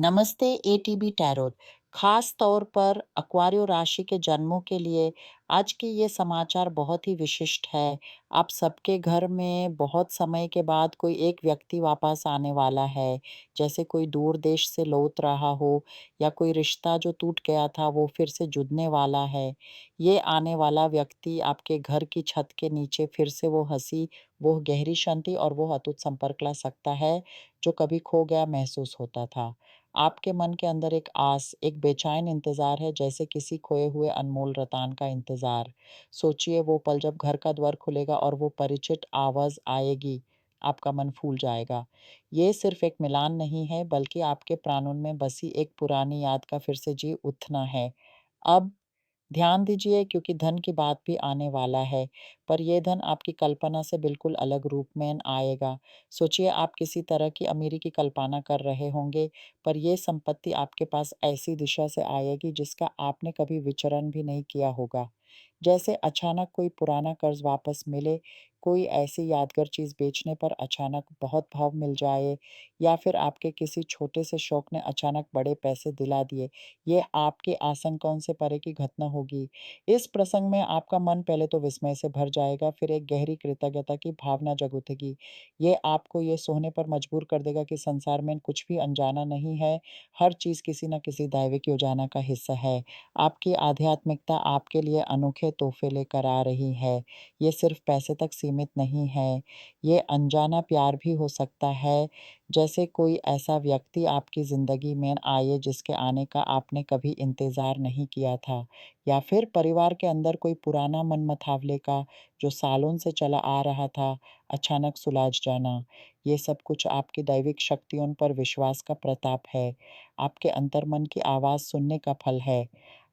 नमस्ते ATB tarot. खास तौर पर एक्वारियो राशि के जन्मों के लिए आज के ये समाचार बहुत ही विशिष्ट है। आप सबके घर में बहुत समय के बाद कोई एक व्यक्ति वापस आने वाला है। जैसे कोई दूर देश से लौट रहा हो या कोई रिश्ता जो टूट गया था वो फिर से जुड़ने वाला है। ये आने वाला व्यक्ति आपके घर की छत के नीचे फिर से वो हँसी, वो गहरी शांति और वो अटूट संपर्क ला सकता है, जो कभी खो गया महसूस होता था। आपके मन के अंदर एक आस, एक बेचैन इंतज़ार है, जैसे किसी खोए हुए अनमोल रतन का इंतज़ार। सोचिए वो पल जब घर का द्वार खुलेगा और वो परिचित आवाज़ आएगी, आपका मन फूल जाएगा। ये सिर्फ़ एक मिलान नहीं है, बल्कि आपके प्राणों में बसी एक पुरानी याद का फिर से जी उठना है। अब ध्यान दीजिए क्योंकि धन की बात भी आने वाला है, पर ये धन आपकी कल्पना से बिल्कुल अलग रूप में आएगा। सोचिए आप किसी तरह की अमीरी की कल्पना कर रहे होंगे, पर ये संपत्ति आपके पास ऐसी दिशा से आएगी जिसका आपने कभी विचरण भी नहीं किया होगा। जैसे अचानक कोई पुराना कर्ज वापस मिले, कोई ऐसी यादगार चीज़ बेचने पर अचानक बहुत भाव मिल जाए या फिर आपके किसी छोटे से शौक ने अचानक बड़े पैसे दिला दिए। ये आपकी आशंकाओं से परे की घटना होगी। इस प्रसंग में आपका मन पहले तो विस्मय से भर जाएगा, फिर एक गहरी कृतज्ञता की भावना जग उठेगी। ये आपको ये सोचने पर मजबूर कर देगा कि संसार में कुछ भी अनजाना नहीं है, हर चीज़ किसी न किसी दैविक योजना का हिस्सा है। आपकी आध्यात्मिकता आपके लिए अनोखे तोहफ़े लेकर आ रही है। ये सिर्फ़ पैसे तक सीमित नहीं है, ये अनजाना प्यार भी हो सकता है। जैसे कोई ऐसा व्यक्ति आपकी ज़िंदगी में आए जिसके आने का आपने कभी इंतज़ार नहीं किया था, या फिर परिवार के अंदर कोई पुराना मनमुटाव का जो सालों से चला आ रहा था, अचानक सुलझ जाना। ये सब कुछ आपकी दैविक शक्तियों पर विश्वास का प्रताप है, आपके अंतर्मन की आवाज़ सुनने का फल है।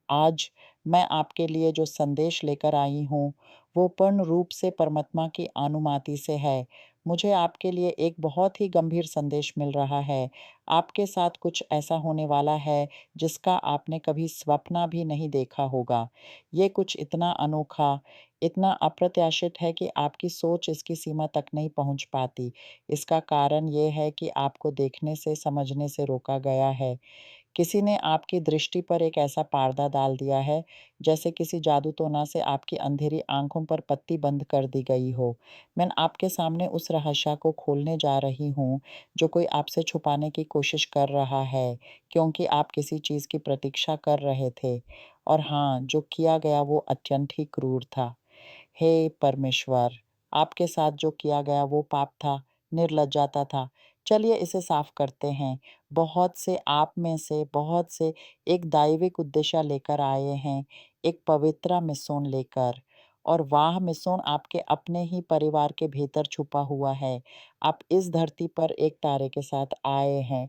आज मैं आपके लिए जो संदेश लेकर आई हूँ, वो पूर्ण रूप से परमात्मा की अनुमति से है। मुझे आपके लिए एक बहुत ही गंभीर संदेश मिल रहा है। आपके साथ कुछ ऐसा होने वाला है, जिसका आपने कभी सपना भी नहीं देखा होगा। ये कुछ इतना अनोखा, इतना अप्रत्याशित है कि आपकी सोच इसकी सीमा तक नहीं पहुँच पाती। इसका कारण ये है कि आपको देखने से, समझने से रोका गया है। किसी ने आपकी दृष्टि पर एक ऐसा पर्दा डाल दिया है, जैसे किसी जादू टोना से आपकी अंधेरी आँखों पर पट्टी बंद कर दी गई हो। मैं आपके सामने उस रहस्य को खोलने जा रही हूँ, जो कोई आपसे छुपाने की कोशिश कर रहा है, क्योंकि आप किसी चीज़ की प्रतीक्षा कर रहे थे। और हाँ, जो किया गया वो अत्यंत ही क्रूर था। हे परमेश्वर! आपके साथ जो किया गया वो पाप था, निर्लज्जता था। चलिए इसे साफ करते हैं। बहुत से एक दैविक उद्देश्य लेकर आए हैं, एक पवित्र मिशन लेकर, और वह मिशन आपके अपने ही परिवार के भीतर छुपा हुआ है। आप इस धरती पर एक तारे के साथ आए हैं।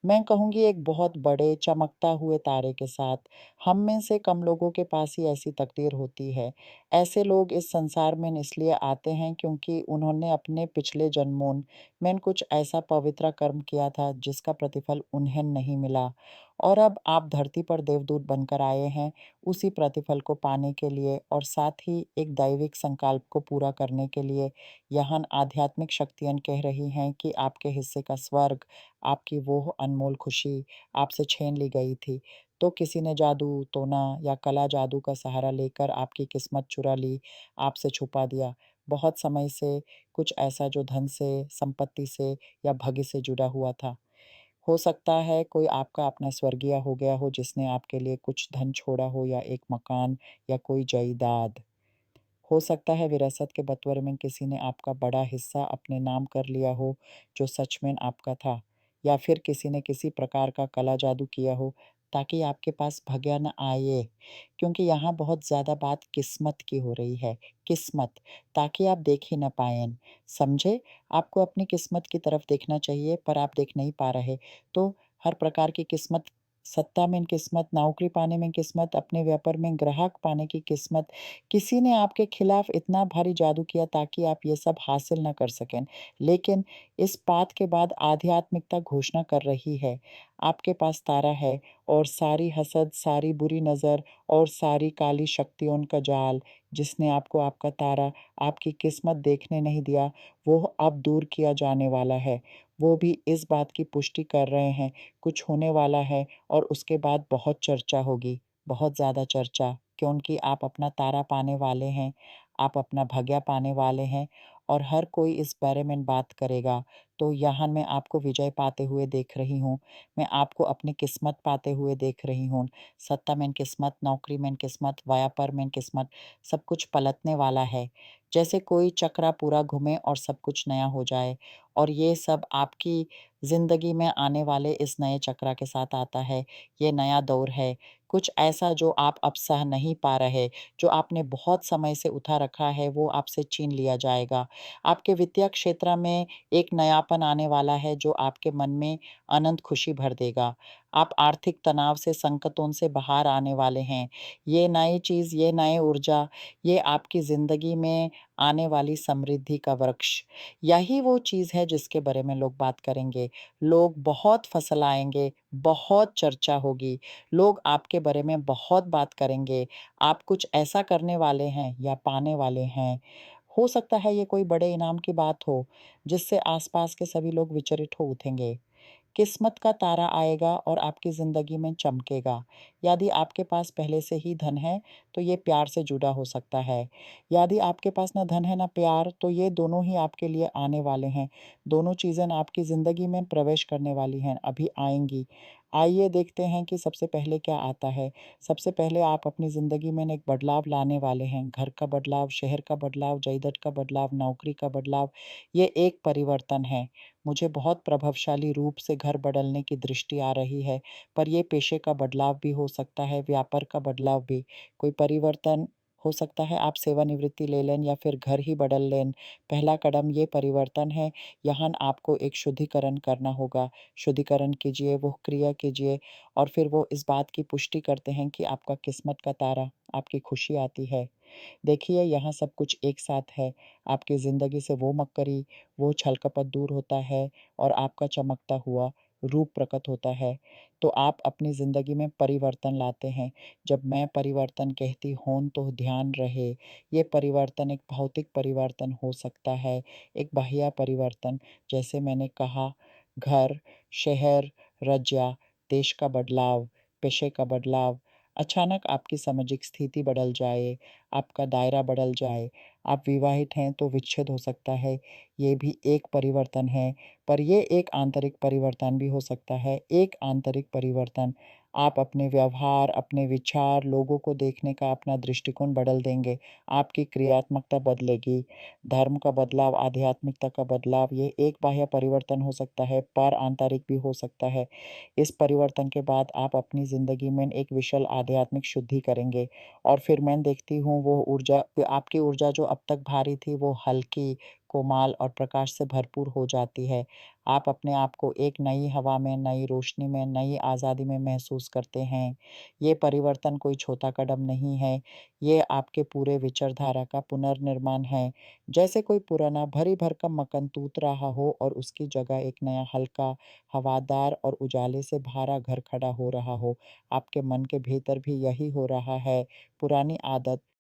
मैं कहूँगी एक बहुत बड़े चमकता हुए तारे के साथ। हम में से कम लोगों के पास ही ऐसी तकदीर होती है। ऐसे लोग इस संसार में इसलिए आते हैं क्योंकि उन्होंने अपने पिछले जन्मों में कुछ ऐसा पवित्र कर्म किया था जिसका प्रतिफल उन्हें नहीं मिला, और अब आप धरती पर देवदूत बनकर आए हैं उसी प्रतिफल को पाने के लिए और साथ ही एक दैविक संकल्प को पूरा करने के लिए। यहाँ आध्यात्मिक शक्तियाँ कह रही हैं कि आपके हिस्से का स्वर्ग, आपकी वो अनमोल खुशी आपसे छीन ली गई थी। तो किसी ने जादू, टोना या कला जादू का सहारा लेकर आपकी किस्मत चुरा ली, आपसे छुपा दिया। बहुत समय से कुछ ऐसा जो धन से, संपत्ति से या भाग्य से जुड़ा हुआ था। हो सकता है कोई आपका अपना स्वर्गीय हो गया हो जिसने आपके लिए कुछ धन छोड़ा हो, या एक मकान या कोई जायदाद। हो सकता है विरासत के बँटवारे में किसी ने आपका बड़ा हिस्सा अपने नाम कर लिया हो, जो सच में आपका था। या फिर किसी ने किसी प्रकार का काला जादू किया हो, ताकि आपके पास भाग्य ना आए। क्योंकि यहाँ बहुत ज़्यादा बात किस्मत की हो रही है, किस्मत, ताकि आप देख ही ना पाएँ। समझे? आपको अपनी किस्मत की तरफ देखना चाहिए, पर आप देख नहीं पा रहे। तो हर प्रकार की किस्मत, सत्ता में किस्मत, नौकरी पाने में किस्मत, अपने व्यापार में ग्राहक पाने की किस्मत, किसी ने आपके खिलाफ इतना भारी जादू किया ताकि आप ये सब हासिल ना कर सकें। लेकिन इस बात के बाद आध्यात्मिकता घोषणा कर रही है, आपके पास तारा है, और सारी हसद, सारी बुरी नज़र और सारी काली शक्तियों का जाल, जिसने आपको आपका तारा, आपकी किस्मत देखने नहीं दिया, वो अब दूर किया जाने वाला है। वो भी इस बात की पुष्टि कर रहे हैं, कुछ होने वाला है और उसके बाद बहुत चर्चा होगी, बहुत ज़्यादा चर्चा, क्योंकि आप अपना तारा पाने वाले हैं, आप अपना भाग्य पाने वाले हैं और हर कोई इस बारे में बात करेगा। तो यहाँ मैं आपको विजय पाते हुए देख रही हूँ, मैं आपको अपनी किस्मत पाते हुए देख रही हूँ। सत्ता में किस्मत, नौकरी में किस्मत, व्यापार में किस्मत, सब कुछ पलटने वाला है। जैसे कोई चक्रा पूरा घूमे और सब कुछ नया हो जाए और ये सब आपकी ज़िंदगी में आने वाले इस नए चक्र के साथ आता है। ये नया दौर है। कुछ ऐसा जो आप अब सह नहीं पा रहे, जो आपने बहुत समय से उठा रखा है, वो आपसे छीन लिया जाएगा। आपके वित्तीय क्षेत्र में एक नयापन आने वाला है, जो आपके मन में अनंत खुशी भर देगा। आप आर्थिक तनाव से, संकटों से बाहर आने वाले हैं। ये नई चीज़, ये नए ऊर्जा, ये आपकी ज़िंदगी में आने वाली समृद्धि का वृक्ष। यही वो चीज़ है जिसके बारे में लोग बात करेंगे। लोग बहुत फसलाएँगे, बहुत चर्चा होगी, लोग आपके बारे में बहुत बात करेंगे। आप कुछ ऐसा करने वाले हैं या पाने वाले हैं। हो सकता है ये कोई बड़े इनाम की बात हो, जिससे आस-पास के सभी लोग विचलित हो उठेंगे। किस्मत का तारा आएगा और आपकी ज़िंदगी में चमकेगा। यदि आपके पास पहले से ही धन है, तो ये प्यार से जुड़ा हो सकता है। यदि आपके पास ना धन है, ना प्यार, तो ये दोनों ही आपके लिए आने वाले हैं। दोनों चीज़ें ना आपकी ज़िंदगी में प्रवेश करने वाली हैं, अभी आएँगी। आइए देखते हैं कि सबसे पहले क्या आता है। सबसे पहले आप अपनी ज़िंदगी में एक बदलाव लाने वाले हैं। घर का बदलाव, शहर का बदलाव, जायदाद का बदलाव, नौकरी का बदलाव, ये एक परिवर्तन है। मुझे बहुत प्रभावशाली रूप से घर बदलने की दृष्टि आ रही है, पर ये पेशे का बदलाव भी हो सकता है, व्यापार का बदलाव भी। कोई परिवर्तन हो सकता है, आप सेवानिवृत्ति ले लें या फिर घर ही बदल लें। पहला कदम ये परिवर्तन है, यहाँ आपको एक शुद्धिकरण करना होगा। शुद्धिकरण कीजिए, वो क्रिया कीजिए और फिर वो इस बात की पुष्टि करते हैं कि आपका किस्मत का तारा, आपकी खुशी आती है। देखिए, यहाँ सब कुछ एक साथ है। आपकी ज़िंदगी से वो मक्करी, वो छल-कपट दूर होता है और आपका चमकता हुआ रूप प्रकट होता है। तो आप अपनी ज़िंदगी में परिवर्तन लाते हैं। जब मैं परिवर्तन कहती हूँ, तो ध्यान रहे, ये परिवर्तन एक भौतिक परिवर्तन हो सकता है, एक बाह्य परिवर्तन। जैसे मैंने कहा, घर, शहर, राज्य, देश का बदलाव, पेशे का बदलाव, अचानक आपकी सामाजिक स्थिति बदल जाए, आपका दायरा बदल जाए, आप विवाहित हैं तो विच्छेद हो सकता है, ये भी एक परिवर्तन है। पर ये एक आंतरिक परिवर्तन भी हो सकता है, एक आंतरिक परिवर्तन। आप अपने व्यवहार, अपने विचार, लोगों को देखने का अपना दृष्टिकोण बदल देंगे, आपकी क्रियात्मकता बदलेगी। धर्म का बदलाव, आध्यात्मिकता का बदलाव, ये एक बाह्य परिवर्तन हो सकता है, पर आंतरिक भी हो सकता है। इस परिवर्तन के बाद आप अपनी ज़िंदगी में एक विशाल आध्यात्मिक शुद्धि करेंगे और फिर मैं देखती हूँ वो ऊर्जा आपकी ऊर्जा जो अब तक भारी थी वो हल्की, कोमल और प्रकाश से भरपूर हो जाती है। आप अपने आप को एक नई हवा में, नई रोशनी में, नई आज़ादी में महसूस करते हैं। ये परिवर्तन कोई छोटा कदम नहीं है, ये आपके पूरे विचारधारा का पुनर्निर्माण है। जैसे कोई पुराना भरी-भरकम मकान टूट रहा हो और उसकी जगह एक नया हल्का, हवादार और उजाले से भरा घर खड़ा हो रहा हो। आपके मन के भीतर भी यही हो रहा है। पुरानी आदत